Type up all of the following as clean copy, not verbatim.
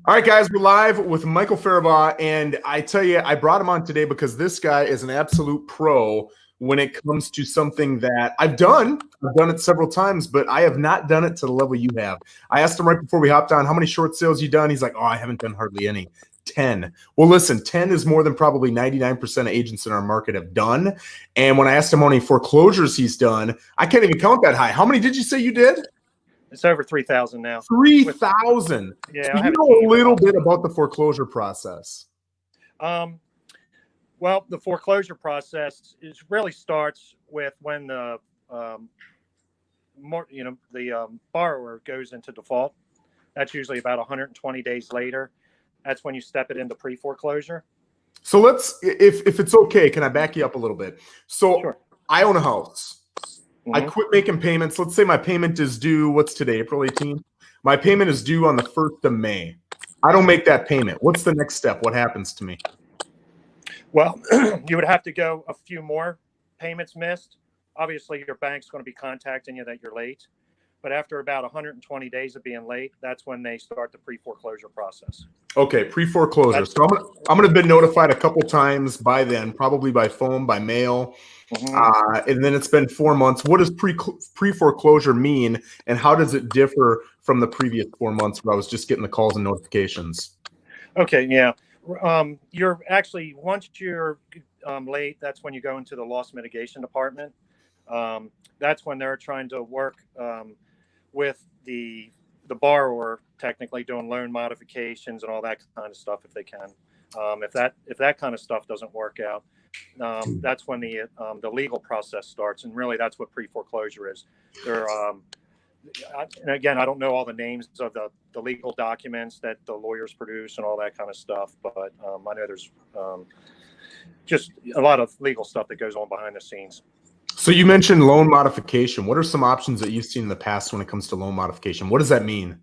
All right, guys, we're live with Michael Farabaugh, and I tell you, I brought him on today because this guy is an absolute pro when it comes to something that I've done. I've done it several times, but I have not done it to the level you have. I asked him right before we hopped on, how many short sales you done? He's like, oh, I haven't done hardly any. 10. Well, listen, 10 is more than probably 99% of agents in our market have done. And when I asked him how many foreclosures he's done, I can't even count that high. How many did you say you did? It's over 3,000 now. 3,000. Yeah, So I you have a know a team. little bit about the foreclosure process. Well, the foreclosure process really starts with when the borrower goes into default. That's usually about 120 days later. That's when you step it into pre-foreclosure. So let's, if it's okay, can I back you up a little bit? So Sure. I own a house. I Mm-hmm. quit making payments. Let's say my payment is due, what's today, April 18th? My payment is due on the 1st of May. I don't make that payment. What's the next step? What happens to me? Well, you would have to go a few more payments missed. Obviously, your bank's going to be contacting you that you're late. But after about 120 days of being late, that's when they start the pre-foreclosure process. Okay, pre-foreclosure. So I'm gonna have been notified a couple times by then, probably by phone, by mail. And then it's been 4 months. What does pre-foreclosure mean, and how does it differ from the previous 4 months where I was just getting the calls and notifications? Okay, yeah. You're actually, once you're late, that's when you go into the loss mitigation department. That's when they're trying to work with the borrower, technically doing loan modifications and all that kind of stuff if they can. If that kind of stuff doesn't work out, that's when the legal process starts, and really that's what pre-foreclosure is. They're and again, I don't know all the names of the legal documents that the lawyers produce and all that kind of stuff, but I know there's just a lot of legal stuff that goes on behind the scenes. So you mentioned loan modification. What are some options that you've seen in the past when it comes to loan modification? What does that mean?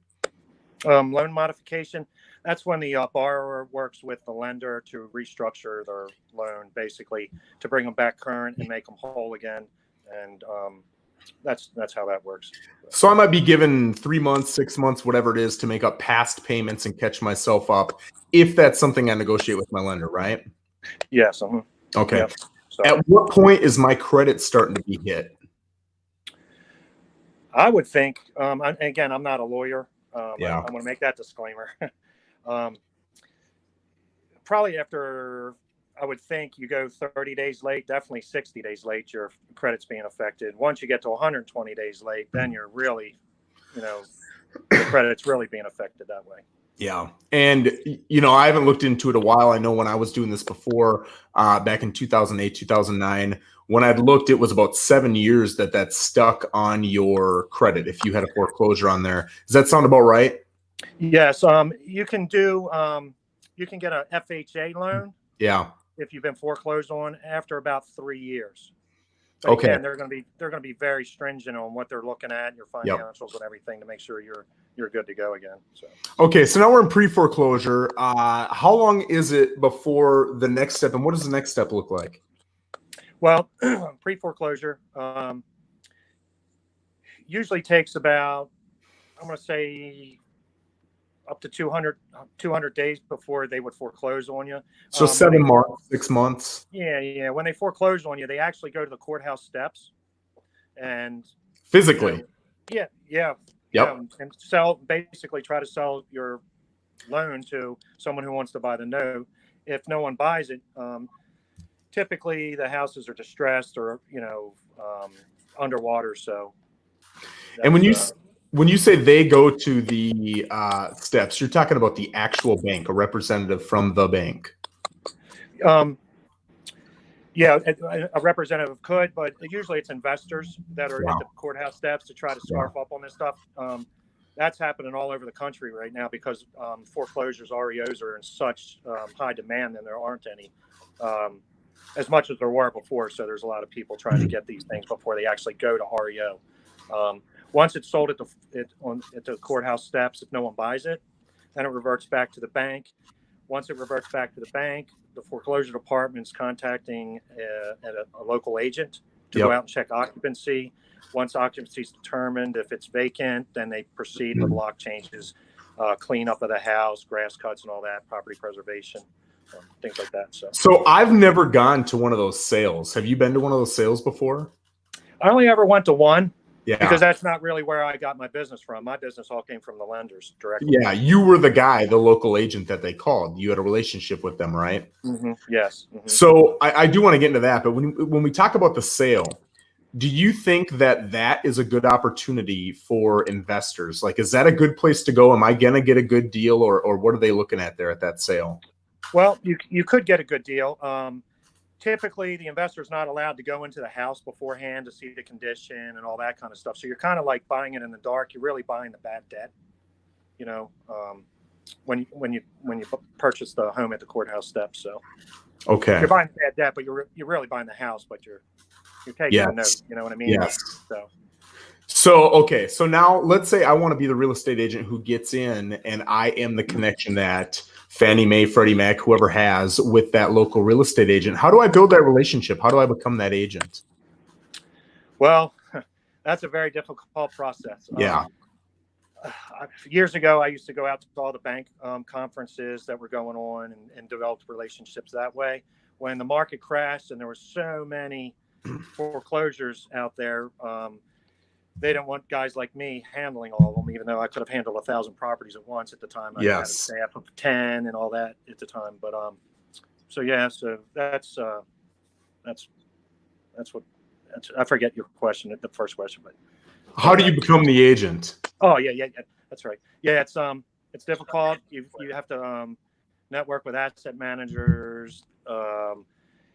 Loan modification, that's when the borrower works with the lender to restructure their loan, basically to bring them back current and make them whole again. And that's how that works. So I might be given 3 months, 6 months, whatever it is, to make up past payments and catch myself up, if that's something I negotiate with my lender, right? Yes. Okay. Yep. So, at what point is my credit starting to be hit? I would think, again, I'm not a lawyer. Yeah. I want to make that disclaimer. Probably after, I would think you go 30 days late, definitely 60 days late, your credit's being affected. Once you get to 120 days late, then you're really, your credit's really being affected that way. Yeah. And, I haven't looked into it a while. I know when I was doing this before, back in 2008, 2009, when I'd looked, it was about 7 years that stuck on your credit if you had a foreclosure on there. Does that sound about right? Yes. You can do, you can get a FHA loan. Yeah. If you've been foreclosed on after about 3 years. But okay. Again, they're going to be very stringent on what they're looking at, your financials and everything, to make sure you're good to go again. So. Okay, so now we're in pre-foreclosure. How long is it before the next step, and what does the next step look like? Well, pre-foreclosure usually takes about, I'm going to say, up to 200 days before they would foreclose on you. So 7 months, 6 months. Yeah. When they foreclose on you, they actually go to the courthouse steps and physically. Yeah. Yep. And basically try to sell your loan to someone who wants to buy the note. If no one buys it, typically the houses are distressed or underwater. So. And when you say they go to the steps, you're talking about the actual bank, a representative from the bank. Yeah, a representative could, but usually it's investors that are at the courthouse steps to try to scarf up on this stuff. That's happening all over the country right now because foreclosures, REOs are in such high demand, and there aren't any as much as there were before. So there's a lot of people trying to get these things before they actually go to REO. Once it's sold at the courthouse steps, if no one buys it, then it reverts back to the bank. Once it reverts back to the bank, the foreclosure department's contacting a local agent to go out and check occupancy. Once occupancy is determined, if it's vacant, then they proceed with lock changes. cleanup of the house, grass cuts and all that, property preservation, things like that. So I've never gone to one of those sales. Have you been to one of those sales before? I only ever went to one. Yeah. Because that's not really where I got my business from. My business all came from the lenders directly. Yeah, you were the guy, the local agent that they called. You had a relationship with them, right? Mm-hmm. Yes. Mm-hmm. So I do want to get into that, but when we talk about the sale, do you think that is a good opportunity for investors? Like, is that a good place to go? Am I going to get a good deal, or what are they looking at there at that sale? Well, you could get a good deal. Typically, the investor's not allowed to go into the house beforehand to see the condition and all that kind of stuff. So you're kind of like buying it in the dark. You're really buying the bad debt, you know, when you purchase the home at the courthouse steps. So okay, you're buying the bad debt, but you're really buying the house, but you're taking a note. You know what I mean? Yes. So okay. So now let's say I want to be the real estate agent who gets in, and I am the connection that Fannie Mae, Freddie Mac, whoever has with that local real estate agent. How do I build that relationship? How do I become that agent? Well, that's a very difficult process. Yeah. Years ago, I used to go out to all the bank conferences that were going on and developed relationships that way. When the market crashed and there were so many foreclosures out there, they didn't want guys like me handling all of them, even though I could have handled 1,000 properties at once at the time. I had a staff of 10 and all that at the time. But so that's what I forget your question, the first question, but how do you become the agent? Oh yeah, that's right. Yeah, it's difficult. You have to network with asset managers.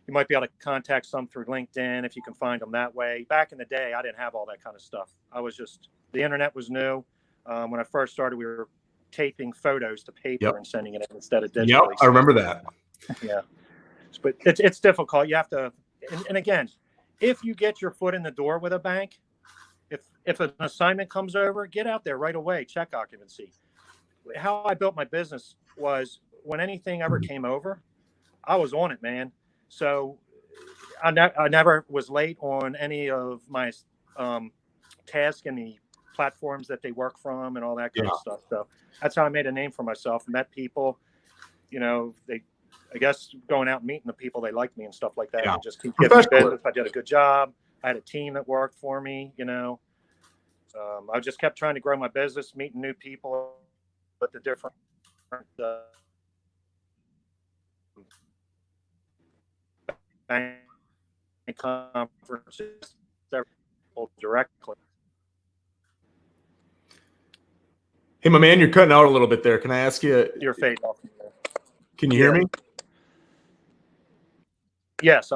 You might be able to contact some through LinkedIn if you can find them that way. Back in the day, I didn't have all that kind of stuff. The internet was new. When I first started, we were taping photos to paper and sending it in instead of digitally. Yep, I remember that. Yeah, but it's difficult. You have to, and again, if you get your foot in the door with a bank, if an assignment comes over, get out there right away, check occupancy. How I built my business was when anything ever came over, I was on it, man. So I never was late on any of my tasks and the platforms that they work from and all that kind of stuff. So that's how I made a name for myself. Met people, I guess going out and meeting the people, they liked me and stuff like that. And just keep getting business. I did a good job. I had a team that worked for me, I just kept trying to grow my business, meeting new people at the different bank conferences directly. Hey, my man, you're cutting out a little bit there. Can I ask you? Your fade off. Can you hear me? Yes.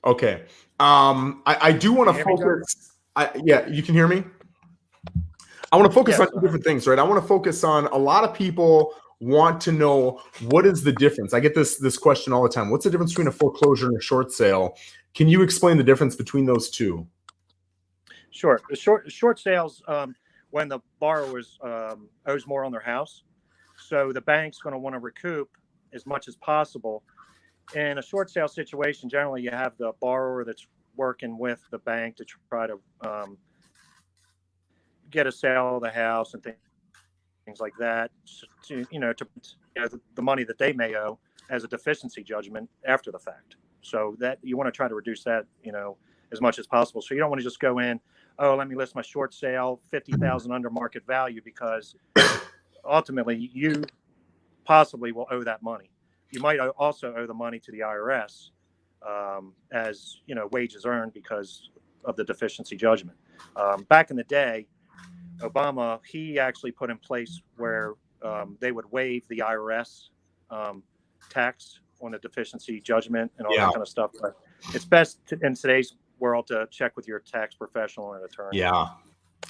Okay. I do want to focus. Yeah, you can hear me? I want to focus on two different things, right? I want to focus on a lot of people want to know what is the difference. I get this question all the time. What's the difference between a foreclosure and a short sale? Can you explain the difference between those two? Sure. The short sales, when the borrowers owes more on their house, so the bank's going to want to recoup as much as possible. In a short sale situation, generally you have the borrower that's working with the bank to try to get a sale of the house and things like that, to the money that they may owe as a deficiency judgment after the fact. So that you want to try to reduce that, as much as possible. So you don't want to just go in, let me list my short sale, 50,000 under market value, because ultimately you possibly will owe that money. You might also owe the money to the IRS as wages earned because of the deficiency judgment. Back in the day, Obama, he actually put in place where they would waive the IRS tax on the deficiency judgment and all that kind of stuff. But it's best in today's world to check with your tax professional and attorney. Yeah.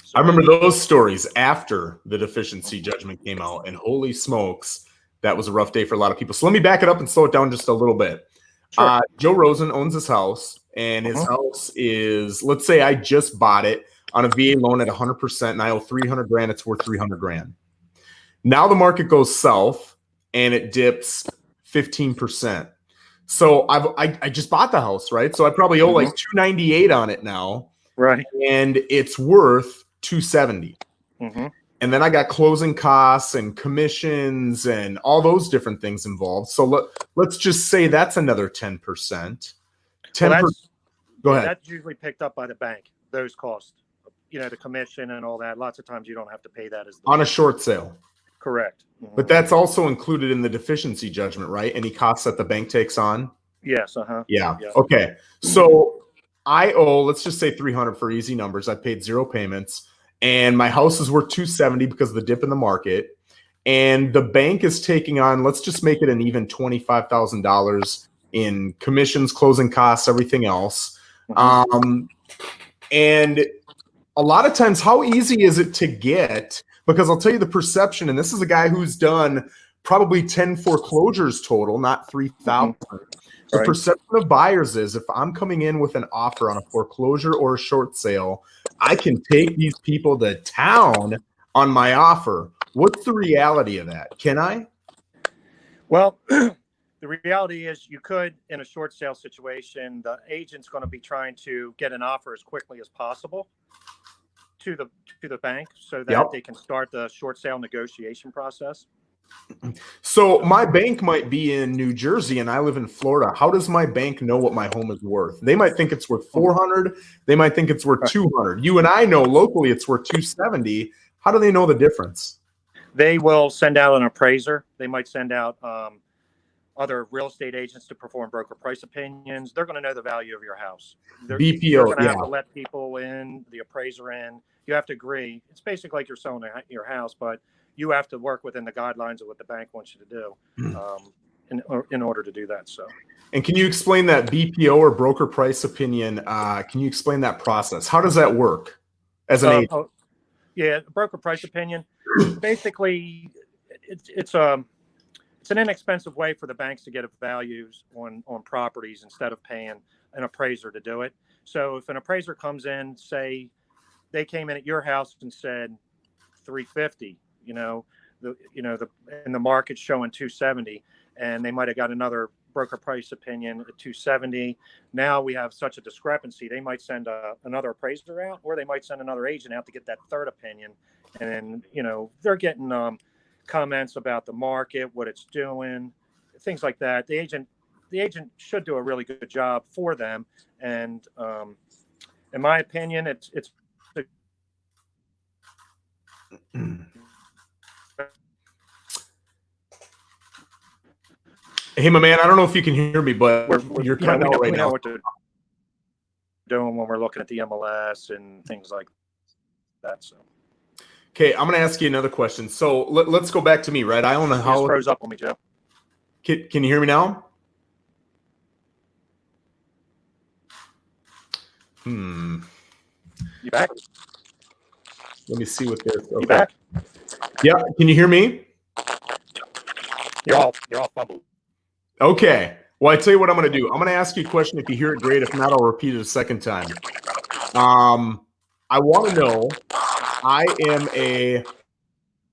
So, I remember those stories after the deficiency judgment came out, and holy smokes, that was a rough day for a lot of people. So let me back it up and slow it down just a little bit. Sure. Joe Rosen owns his house, and his house is, let's say I just bought it on a VA loan at 100%, and I owe $300,000. It's worth $300,000. Now the market goes south, and it dips 15%. So I just bought the house, right? So I probably owe like $298 on it now, right? And it's worth $270. And then I got closing costs and commissions and all those different things involved. So let's just say that's another 10%. 10%. Go ahead. That's usually picked up by the bank, those costs. The commission and all that. Lots of times you don't have to pay that as on a short sale. Correct. Mm-hmm. But that's also included in the deficiency judgment, right? Any costs that the bank takes on? Yes. Yeah. Okay. So I owe, let's just say 300 for easy numbers. I paid 0 payments, and my house is worth 270 because of the dip in the market. And the bank is taking on, let's just make it an even $25,000 in commissions, closing costs, everything else. Mm-hmm. And a lot of times, how easy is it to get? Because I'll tell you the perception, and this is a guy who's done probably 10 foreclosures total, not 3,000. Mm-hmm. The perception of buyers is if I'm coming in with an offer on a foreclosure or a short sale, I can take these people to town on my offer. What's the reality of that? Can I? Well, the reality is you could, in a short sale situation, the agent's going to be trying to get an offer as quickly as possible to the bank so that they can start the short sale negotiation process. So my bank might be in New Jersey and I live in Florida. How does my bank know what my home is worth? They might think it's worth 400. They might think it's worth 200. You and I know locally it's worth 270. How do they know the difference? They will send out an appraiser. They might send out other real estate agents to perform broker price opinions. They're going to know the value of your house. BPO, you're going to have to let people in, the appraiser in. You have to agree. It's basically like you're selling your house, but you have to work within the guidelines of what the bank wants you to do in order to do that. So, and can you explain that BPO or broker price opinion? Can you explain that process? How does that work as an agent? Yeah, broker price opinion. Basically, it's an inexpensive way for the banks to get values on properties instead of paying an appraiser to do it. So if an appraiser comes in, say they came in at your house and said 350, the market's showing 270, and they might have got another broker price opinion at 270. Now we have such a discrepancy. They might send another appraiser out, or they might send another agent out to get that third opinion. And they're getting comments about the market, what it's doing, things like that. The agent should do a really good job for them. And in my opinion, it's Hey, my man, I don't know if you can hear me, but you're cutting out right now. We know what they're doing when we're looking at the MLS and things like that. So, okay, I'm going to ask you another question. So let's go back to me, right? I own a house. Froze up on me, Joe. Can you hear me now? You back? Let me see what this. Okay. You back? Yeah. Can you hear me? You're all fumbled. Okay. Well, I tell you what I'm going to do. I'm going to ask you a question. If you hear it, great. If not, I'll repeat it a second time. I want to know. Let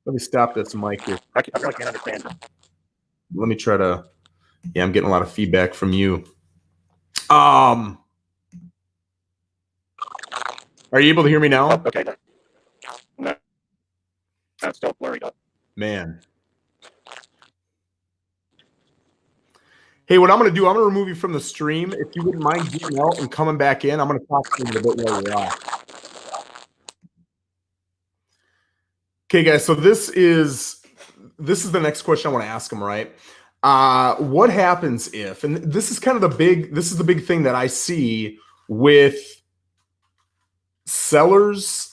me stop this mic here. I can't understand it. Let me try to. Yeah, I'm getting a lot of feedback from you. Are you able to hear me now? Oh, okay. No, that's still blurry up. Man. Hey, what I'm going to do, I'm going to remove you from the stream. If you wouldn't mind getting out and coming back in, I'm going to talk to you a bit while you're off. Okay, guys, so this is the next question I want to ask them, right? What happens if, and this is kind of the big thing that I see with sellers,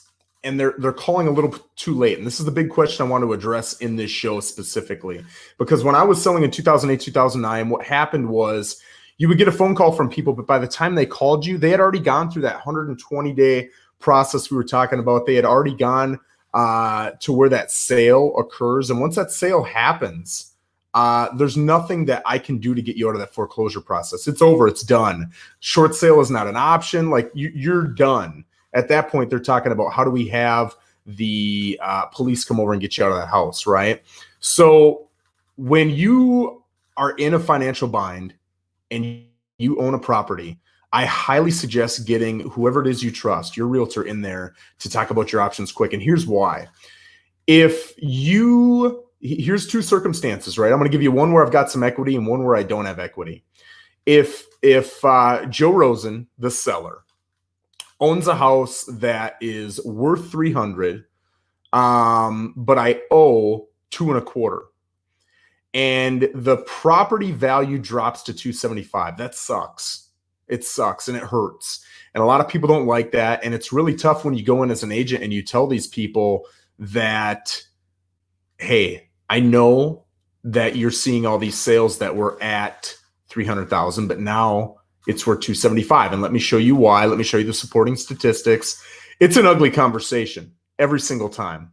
and they're calling a little too late. And this is the big question I want to address in this show specifically. Because when I was selling in 2008, 2009, what happened was you would get a phone call from people, but by the time they called you, they had already gone through that 120-day process we were talking about. They had already gone to where that sale occurs. And once that sale happens, there's nothing that I can do to get you out of that foreclosure process. It's over. It's done. Short sale is not an option. Like you're done. At that point, they're talking about how do we have the police come over and get you out of that house, right? So when you are in a financial bind and you own a property, I highly suggest getting whoever it is you trust, your realtor, in there to talk about your options quick. And here's why. Here's two circumstances, right? I'm going to give you one where I've got some equity and one where I don't have equity. If Joe Rosen, the seller, owns a house that is worth 300, but I owe 2.25, and the property value drops to 275, that sucks. It sucks and it hurts. And a lot of people don't like that. And it's really tough when you go in as an agent and you tell these people that, hey, I know that you're seeing all these sales that were at 300,000, but now it's worth 275. And let me show you why. Let me show you the supporting statistics. It's an ugly conversation every single time.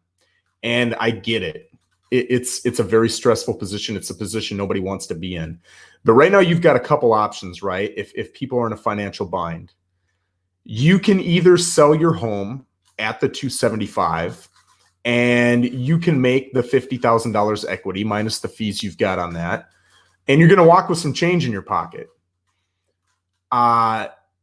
And I get it. It's a very stressful position. It's a position nobody wants to be in. But right now you've got a couple options, right? If people are in a financial bind, you can either sell your home at the 275 and you can make the $50,000 equity minus the fees you've got on that. And you're going to walk with some change in your pocket.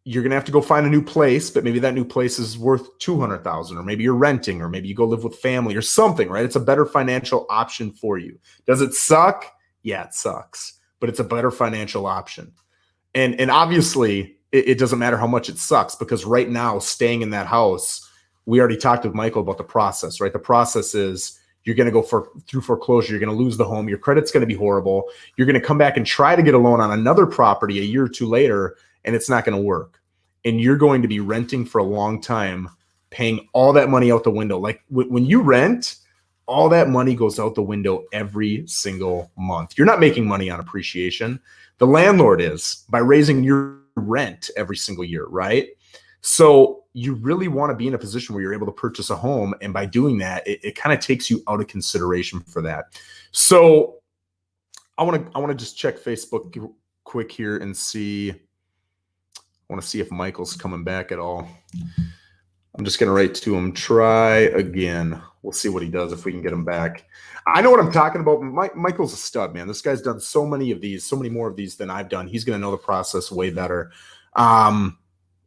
You're going to have to go find a new place, but maybe that new place is worth 200,000, or maybe you're renting, or maybe you go live with family or something, right? It's a better financial option for you. Does it suck? Yeah, it sucks, but it's a better financial option. And obviously it doesn't matter how much it sucks, because right now staying in that house, we already talked with Michael about the process, right? The process is you're going to go through foreclosure. You're going to lose the home. Your credit's going to be horrible. You're going to come back and try to get a loan on another property a year or two later, and it's not going to work. And you're going to be renting for a long time, paying all that money out the window. Like when you rent, all that money goes out the window every single month. You're not making money on appreciation. The landlord is, by raising your rent every single year, right? So you really want to be in a position where you're able to purchase a home. And by doing that, it kind of takes you out of consideration for that. So I want to just check Facebook quick here and see. I want to see if Michael's coming back at all. I'm just going to write to him, try again. We'll see what he does if we can get him back. I know what I'm talking about. Michael's a stud, man. This guy's done so many of these, so many more of these than I've done. He's going to know the process way better.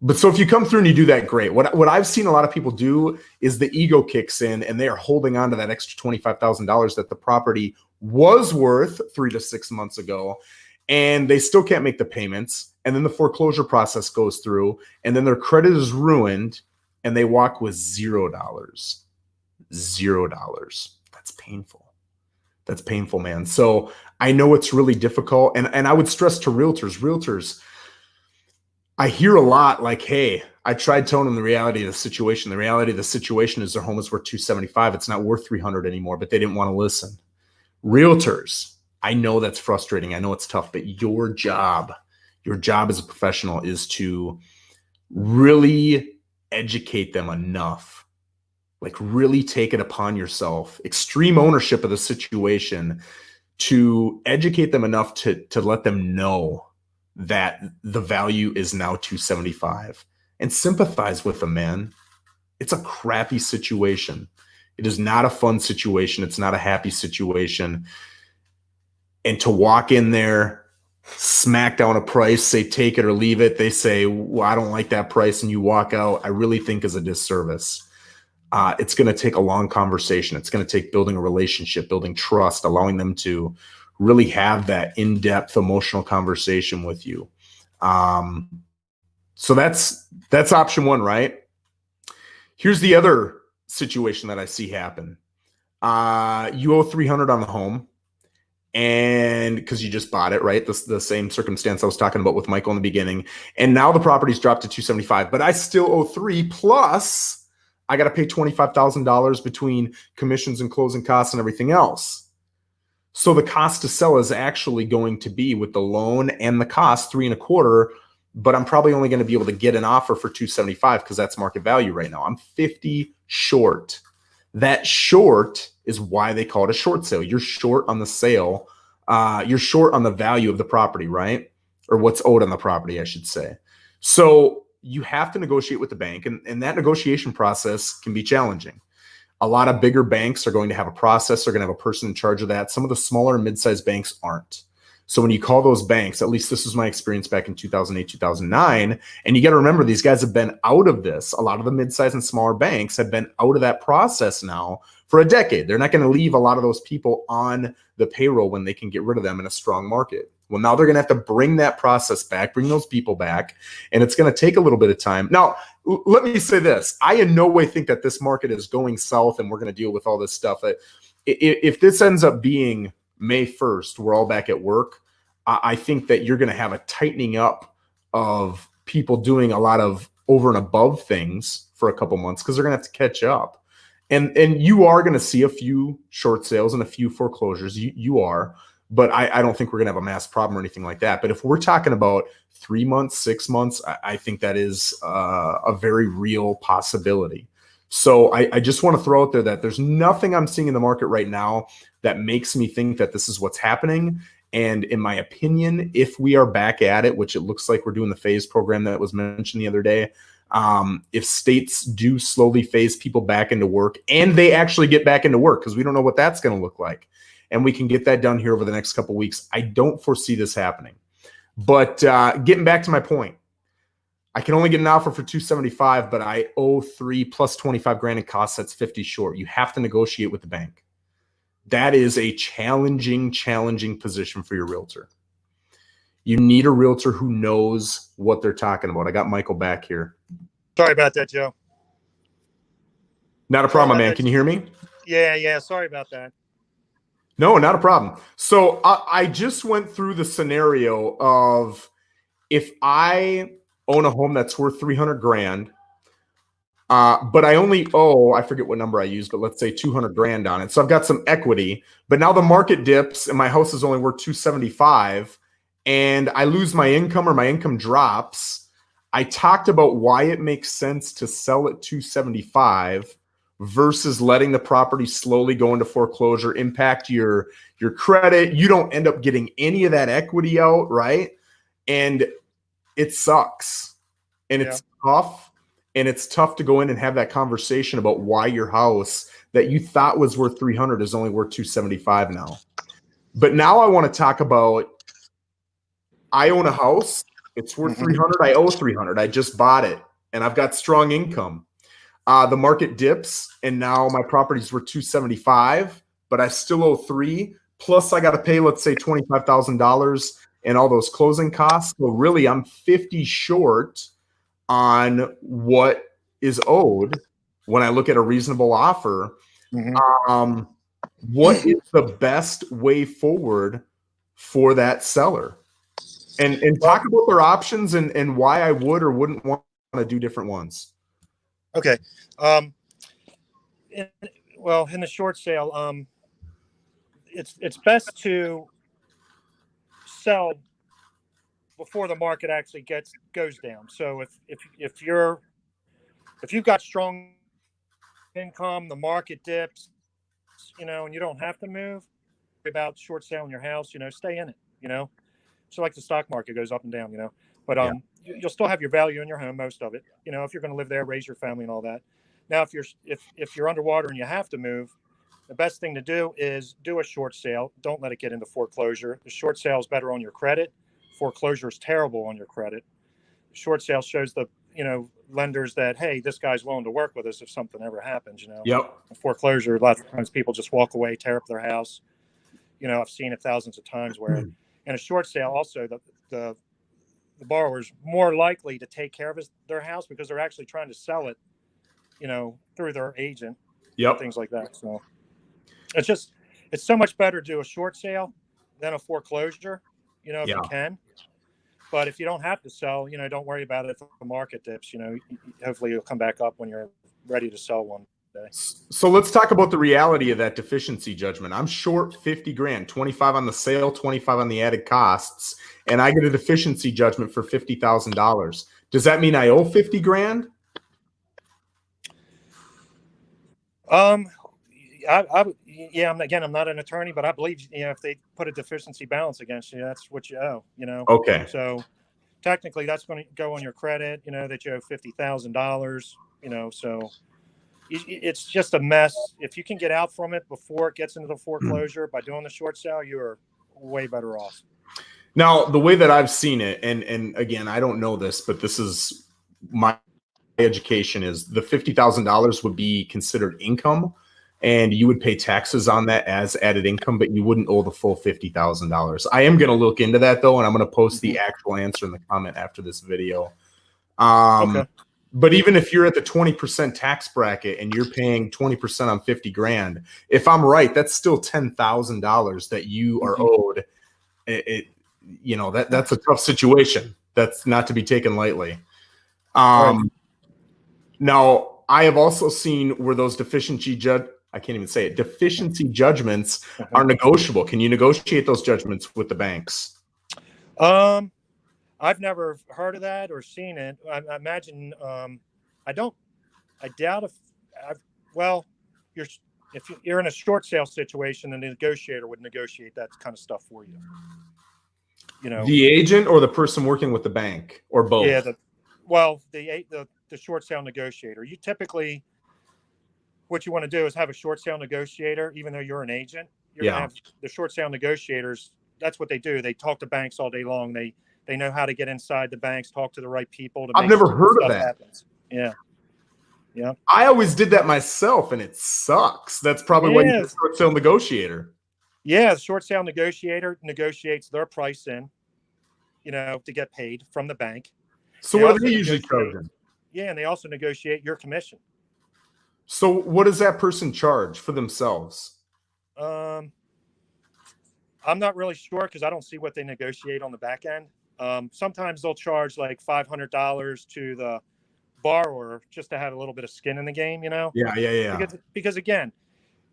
But so if you come through and you do that, great. What I've seen a lot of people do is the ego kicks in and they are holding on to that extra $25,000 that the property was worth 3 to 6 months ago, and they still can't make the payments. And then the foreclosure process goes through, and then their credit is ruined, and they walk with $0. $0. That's painful. That's painful, man. So I know it's really difficult. And I would stress to realtors, I hear a lot like, hey, I tried telling them the reality of the situation. The reality of the situation is their home is worth 275. It's not worth 300 anymore, but they didn't want to listen. Realtors, I know that's frustrating. I know it's tough, but your job as a professional is to really educate them enough, like really take it upon yourself, extreme ownership of the situation, to educate them enough to let them know that the value is now 275, and sympathize with them, man. It's a crappy situation. It is not a fun situation. It's not a happy situation. And to walk in there, smack down a price, say take it or leave it. They say, well, I don't like that price, and you walk out, I really think is a disservice. It's going to take a long conversation. It's going to take building a relationship, building trust, allowing them to really have that in-depth emotional conversation with you. So that's option one, right? Here's the other situation that I see happen. You owe 300 on the home, and because you just bought it, right? The same circumstance I was talking about with Michael in the beginning. And now the property's dropped to 275, but I still owe 3, plus I got to pay $25,000 between commissions and closing costs and everything else. So the cost to sell is actually going to be, with the loan and the cost, 3.25, but I'm probably only going to be able to get an offer for 275 because that's market value right now. I'm 50 short. That short is why they call it a short sale. You're short on the sale. You're short on the value of the property, right? Or what's owed on the property, I should say. So you have to negotiate with the bank, and that negotiation process can be challenging. A lot of bigger banks are going to have a process. They're going to have a person in charge of that. Some of the smaller and mid-sized banks aren't. So when you call those banks, at least this was my experience back in 2008, 2009, and you got to remember, these guys have been out of this. A lot of the mid-sized and smaller banks have been out of that process now for a decade. They're not going to leave a lot of those people on the payroll when they can get rid of them in a strong market. Well, now they're going to have to bring that process back, bring those people back, and it's going to take a little bit of time. Now, let me say this. I in no way think that this market is going south and we're going to deal with all this stuff. If this ends up being May 1st, we're all back at work, I think that you're going to have a tightening up of people doing a lot of over and above things for a couple months because they're going to have to catch up. And you are going to see a few short sales and a few foreclosures. You are. But I don't think we're going to have a mass problem or anything like that. But if we're talking about 3 months, 6 months, I think that is a very real possibility. So I just want to throw out there that there's nothing I'm seeing in the market right now that makes me think that this is what's happening. And in my opinion, if we are back at it, which it looks like we're doing the phase program that was mentioned the other day, if states do slowly phase people back into work and they actually get back into work, because we don't know what that's going to look like, and we can get that done here over the next couple of weeks, I don't foresee this happening. But getting back to my point, I can only get an offer for $275, but I owe $3 plus 25 grand in costs. That's 50 short. You have to negotiate with the bank. That is a challenging position for your realtor. You need a realtor who knows what they're talking about. I got Michael back here. Sorry about that, Joe. Not a problem, man. Can you hear me? Yeah. Sorry about that. No, not a problem. So I just went through the scenario of if I own a home that's worth 300 grand, but I only owe, I forget what number I used, but let's say 200 grand on it. So I've got some equity, but now the market dips and my house is only worth 275 and I lose my income or my income drops. I talked about why it makes sense to sell at 275 versus letting the property slowly go into foreclosure, impact your credit. You don't end up getting any of that equity out, right? And it sucks. And it's tough. And it's tough to go in and have that conversation about why your house that you thought was worth 300 is only worth 275 now. But now I want to talk about, I own a house. It's worth 300. I owe 300. I just bought it and I've got strong income. The market dips and now my property's worth 275, but I still owe 3. Plus I got to pay, let's say $25,000 and all those closing costs. So really I'm 50 short on what is owed when I look at a reasonable offer. What is the best way forward for that seller? And talk about their options and why I would or wouldn't want to do different ones. Okay. In the short sale, it's best to sell before the market actually goes down. So if you've got strong income, the market dips, and you don't have to move about short selling your house, stay in it, so like the stock market goes up and down, but you'll still have your value in your home, most of it, if you're going to live there, raise your family and all that. Now, if you're underwater and you have to move, the best thing to do is do a short sale. Don't let it get into foreclosure. The short sale is better on your credit. Foreclosure is terrible on your credit. The short sale shows the lenders that, hey, this guy's willing to work with us if something ever happens. Foreclosure, a lot of times people just walk away, tear up their house. I've seen it thousands of times where in a short sale also the borrower's more likely to take care of their house because they're actually trying to sell it through their agent, things like that. So it's so much better to do a short sale than a foreclosure, if you can. But if you don't have to sell, don't worry about it if the market dips. Hopefully you'll come back up when you're ready to sell one day. So let's talk about the reality of that deficiency judgment. I'm short 50 grand, 25 on the sale, 25 on the added costs, and I get a deficiency judgment for $50,000. Does that mean I owe 50 grand? I'm not an attorney, but I believe, if they put a deficiency balance against you, that's what you owe, Okay. So technically that's going to go on your credit, that you owe $50,000, so it's just a mess. If you can get out from it before it gets into the foreclosure by doing the short sale, you are way better off. Now, the way that I've seen it, and again, I don't know this, but this is my education, is the $50,000 would be considered income. and you would pay taxes on that as added income, but you wouldn't owe the full $50,000. I am going to look into that though, and I'm going to post the actual answer in the comment after this video. Okay. But even if you're at the 20% tax bracket and you're paying 20% on 50 grand, if I'm right, that's still $10,000 that you are owed. That's a tough situation. That's not to be taken lightly. Right. Now, I have also seen where those deficiency judgments are negotiable. Can you negotiate those judgments with the banks? I've never heard of that or seen it. I imagine. I doubt if you're in a short sale situation, then the negotiator would negotiate that kind of stuff for you. The agent or the person working with the bank, or both. Yeah. The short sale negotiator. You typically, what you want to do is have a short sale negotiator, even though you're an agent. You're going to have the short sale negotiators. That's what they do. They talk to banks all day long. They know how to get inside the banks, talk to the right people. I've never heard of that. Happens. Yeah. Yeah. I always did that myself, and it sucks. That's probably why you're a short sale negotiator. Yeah, the short sale negotiator negotiates their price in, to get paid from the bank. So what are they usually charging? Yeah, and they also negotiate your commission. So what does that person charge for themselves? I'm not really sure because I don't see what they negotiate on the back end. Sometimes they'll charge like $500 to the borrower just to have a little bit of skin in the game, Yeah. Because again,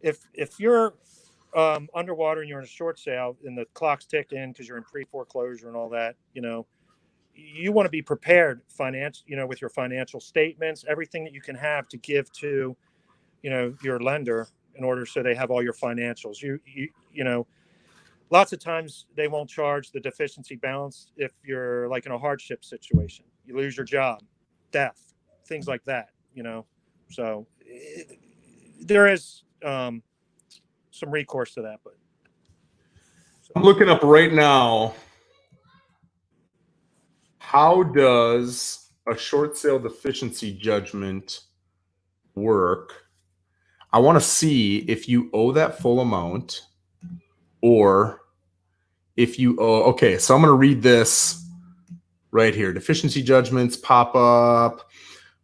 if you're underwater and you're in a short sale and the clock's ticking because you're in pre-foreclosure and all that, you want to be prepared with your financial statements, everything that you can have to give to, your lender in order so they have all your financials. Lots of times they won't charge the deficiency balance if you're like in a hardship situation, you lose your job, death, things like that, so there is some recourse to that. But I'm looking up right now. How does a short sale deficiency judgment work? I want to see if you owe that full amount or if you owe. Okay, so I'm going to read this right here. Deficiency judgments pop up.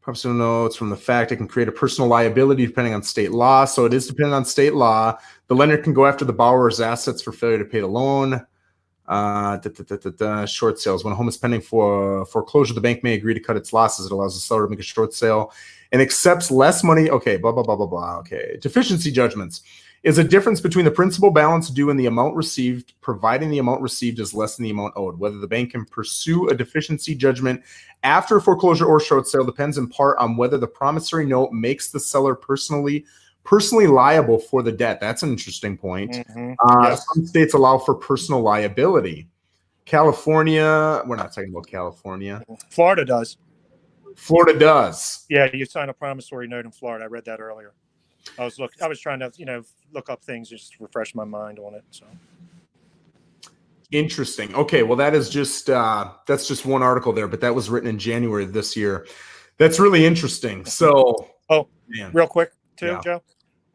Personal notes from the fact it can create a personal liability depending on state law. So it is dependent on state law. The lender can go after the borrower's assets for failure to pay the loan. Short sales. When a home is pending for foreclosure, the bank may agree to cut its losses. It allows the seller to make a short sale and accepts less money. Okay, blah, blah, blah, blah, blah. Okay. Deficiency judgments is a difference between the principal balance due and the amount received, providing the amount received is less than the amount owed. Whether the bank can pursue a deficiency judgment after foreclosure or short sale depends in part on whether the promissory note makes the seller personally liable for the debt. That's an interesting point. Some states allow for personal liability. We're not talking about California. Florida does. Yeah, you sign a promissory note in Florida. I read that earlier. I was trying to, look up things just to refresh my mind on it. So interesting. Okay, well that's just one article there, but that was written in January of this year. That's really interesting. So real quick too, Joe.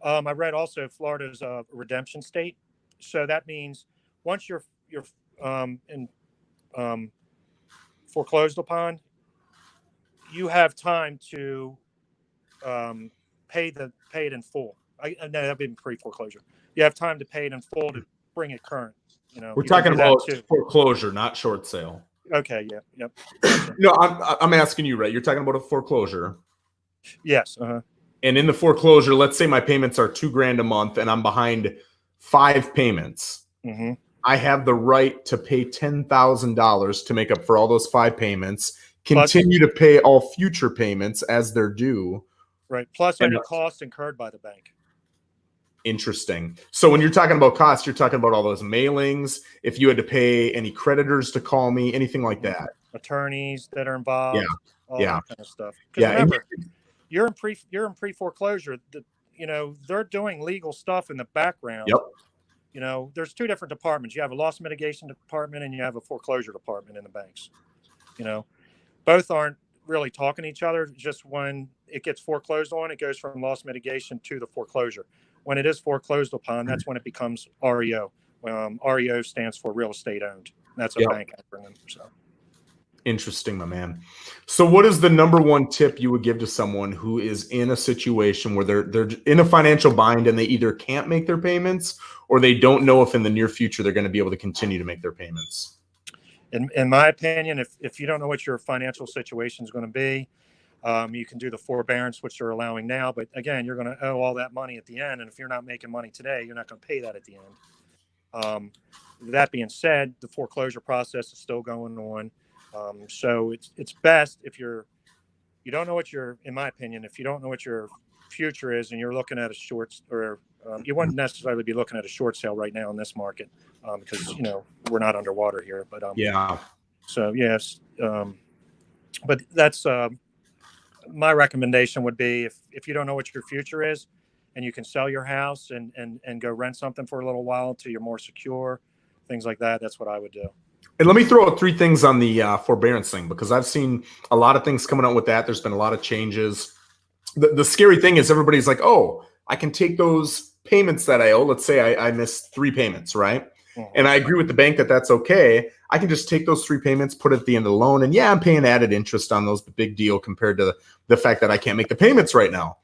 I read also Florida's a redemption state. So that means once you're foreclosed upon, you have time to pay it in full. No, that'd be pre-foreclosure. You have time to pay it in full to bring it current. We're talking about foreclosure, not short sale. Okay. Yeah. Yep. No, I'm asking you, right? You're talking about a foreclosure. Yes. And in the foreclosure, let's say my payments are $2,000 a month and I'm behind 5 payments. Mm-hmm. I have the right to pay $10,000 to make up for all those 5 payments, continue to pay all future payments as they're due. Right. Plus any costs incurred by the bank. Interesting. So when you're talking about costs, you're talking about all those mailings, if you had to pay any creditors to call me, anything like that. Attorneys that are involved. All that kind of stuff. Yeah. Remember, you're in pre-foreclosure. They're doing legal stuff in the background. Yep. There's 2 different departments. You have a loss mitigation department and you have a foreclosure department in the banks. Both aren't really talking to each other. Just when it gets foreclosed on, it goes from loss mitigation to the foreclosure. when it is foreclosed upon, that's when it becomes REO. REO stands for real estate owned. That's a bank acronym. So. Interesting, my man. So what is the number one tip you would give to someone who is in a situation where they're in a financial bind and they either can't make their payments or they don't know if in the near future they're going to be able to continue to make their payments? In my opinion, if you don't know what your financial situation is going to be, you can do the forbearance, which they're allowing now. But again, you're going to owe all that money at the end. And if you're not making money today, you're not going to pay that at the end. That being said, the foreclosure process is still going on. So it's best if you don't know what in my opinion, if you don't know what your future is and you're looking at a short, or you wouldn't necessarily be looking at a short sale right now in this market because, we're not underwater here. But so yes, but that's my recommendation would be if you don't know what your future is and you can sell your house and go rent something for a little while until you're more secure, things like that. That's what I would do. And let me throw out 3 things on the forbearance thing, because I've seen a lot of things coming out with that. There's been a lot of changes. The scary thing is everybody's like, oh, I can take those payments that I owe. Let's say I missed 3 payments, right? Mm-hmm. And I agree with the bank that that's okay. I can just take those 3 payments, put it at the end of the loan. And yeah, I'm paying added interest on those, but big deal compared to the fact that I can't make the payments right now.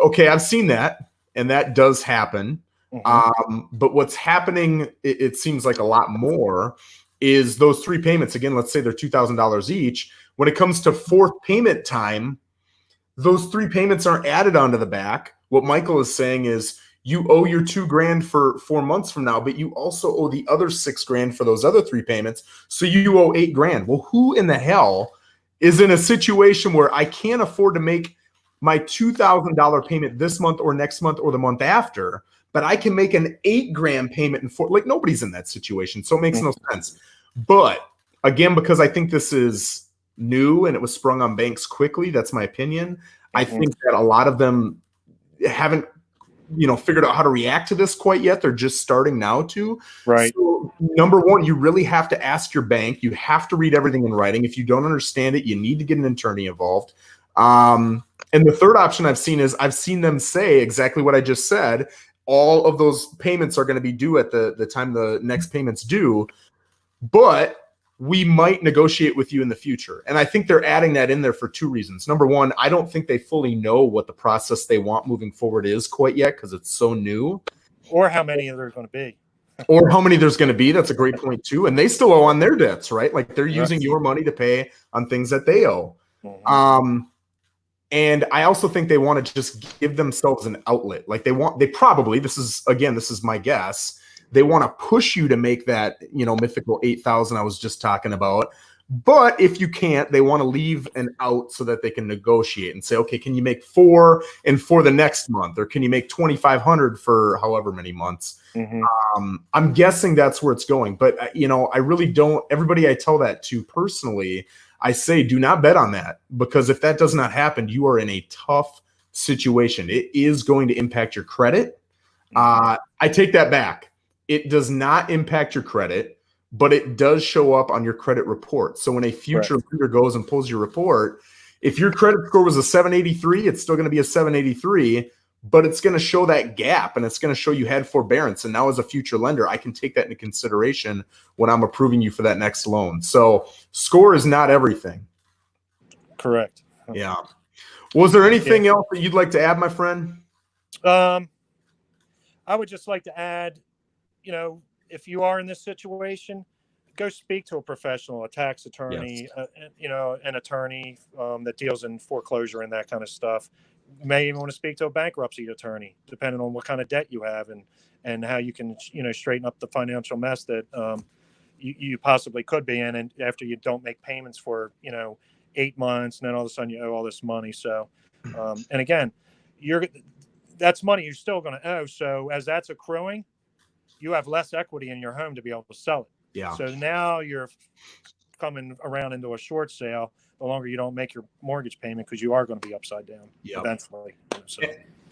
Okay, I've seen that, and that does happen. Mm-hmm. But what's happening, it seems like a lot more, is those 3 payments. Again, let's say they're $2,000 each. When it comes to 4th payment time, those 3 payments aren't added onto the back. What Michael is saying is you owe your $2,000 for 4 months from now, but you also owe the other $6,000 for those other 3 payments. So you owe $8,000. Well, who in the hell is in a situation where I can't afford to make my $2,000 payment this month or next month or the month after, but I can make an $8,000 payment in 4? Like, nobody's in that situation. So it makes no sense. But again, because I think this is new and it was sprung on banks quickly, that's my opinion. I think that a lot of them haven't, figured out how to react to this quite yet. They're just starting now to. Right. So, number one, you really have to ask your bank. You have to read everything in writing. If you don't understand it, you need to get an attorney involved. And the third option I've seen them say exactly what I just said. All of those payments are going to be due at the time the next payment's due, but we might negotiate with you in the future. And I think they're adding that in there for 2 reasons. Number one, I don't think they fully know what the process they want moving forward is quite yet because it's so new. Or how many there's going to be. Or how many there's going to be. That's a great point too. And they still owe on their debts, right? Like they're using your money to pay on things that they owe. Mm-hmm. And I also think they want to just give themselves an outlet. Like they probably, this is my guess, they want to push you to make that, mythical 8,000 I was just talking about. But if you can't, they want to leave an out so that they can negotiate and say, okay, can you make 4 and for the next month? Or can you make 2,500 for however many months? Mm-hmm. I'm guessing that's where it's going. But, I really don't, everybody I tell that to personally, I say, do not bet on that, because if that does not happen, you are in a tough situation. It is going to impact your credit. I take that back. It does not impact your credit, but it does show up on your credit report. So when a future lender goes and pulls your report, if your credit score was a 783, it's still going to be a 783, but it's going to show that gap and it's going to show you had forbearance. And now as a future lender, I can take that into consideration when I'm approving you for that next loan. So score is not everything. Correct. Yeah. Was there anything else that you'd like to add, my friend? I would just like to add, if you are in this situation, go speak to a professional, a tax attorney, an attorney that deals in foreclosure and that kind of stuff. You may even want to speak to a bankruptcy attorney, depending on what kind of debt you have and how you can, straighten up the financial mess that you possibly could be in. And after you don't make payments for, 8 months, and then all of a sudden you owe all this money. So, and again, that's money you're still going to owe. So as that's accruing, you have less equity in your home to be able to sell it. Yeah. So now you're coming around into a short sale the longer you don't make your mortgage payment, because you are going to be upside down eventually. So.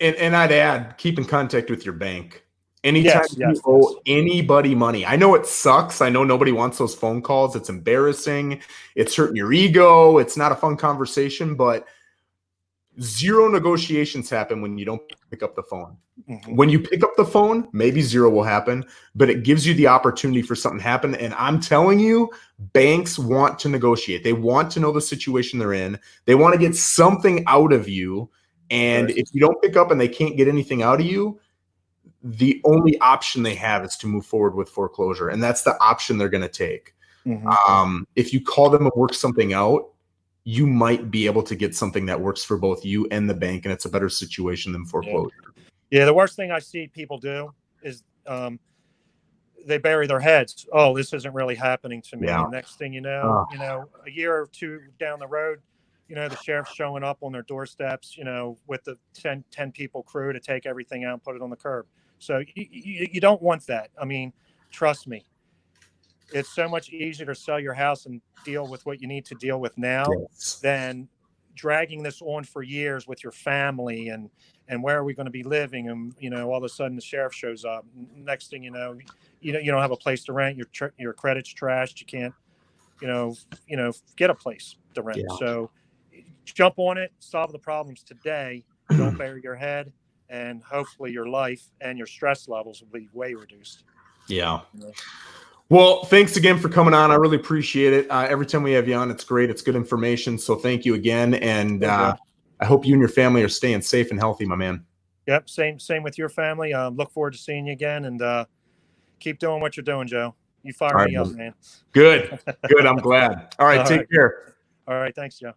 And I'd add, keep in contact with your bank. Anytime you owe anybody money. I know it sucks. I know nobody wants those phone calls. It's embarrassing. It's hurting your ego. It's not a fun conversation, but zero negotiations happen when you don't pick up the phone. Mhm. When you pick up the phone, maybe zero will happen, but it gives you the opportunity for something to happen. And I'm telling you, banks want to negotiate. They want to know the situation they're in. They want to get something out of you. And if you don't pick up and they can't get anything out of you, the only option they have is to move forward with foreclosure. And that's the option they're going to take. If you call them and work something out, you might be able to get something that works for both you and the bank, and it's a better situation than foreclosure. Yeah, the worst thing I see people do is they bury their heads. Oh, this isn't really happening to me. Yeah. And next thing you know, a year or two down the road, the sheriff's showing up on their doorsteps, with the 10 people crew to take everything out and put it on the curb. So you don't want that. I mean, trust me. It's so much easier to sell your house and deal with what you need to deal with now than dragging this on for years with your family and where are we going to be living? And, all of a sudden the sheriff shows up. Next thing you know, you don't have a place to rent. Your credit's trashed. You can't, get a place to rent. Yeah. So jump on it, solve the problems today. Don't bury your head, and hopefully your life and your stress levels will be way reduced. Yeah. Well, thanks again for coming on. I really appreciate it. Every time we have you on, it's great. It's good information. So thank you again. And I hope you and your family are staying safe and healthy, my man. Yep. Same with your family. Look forward to seeing you again, and keep doing what you're doing, Joe. You fire me up, man. Good. I'm glad. All right. Take care. All right. Thanks, Joe.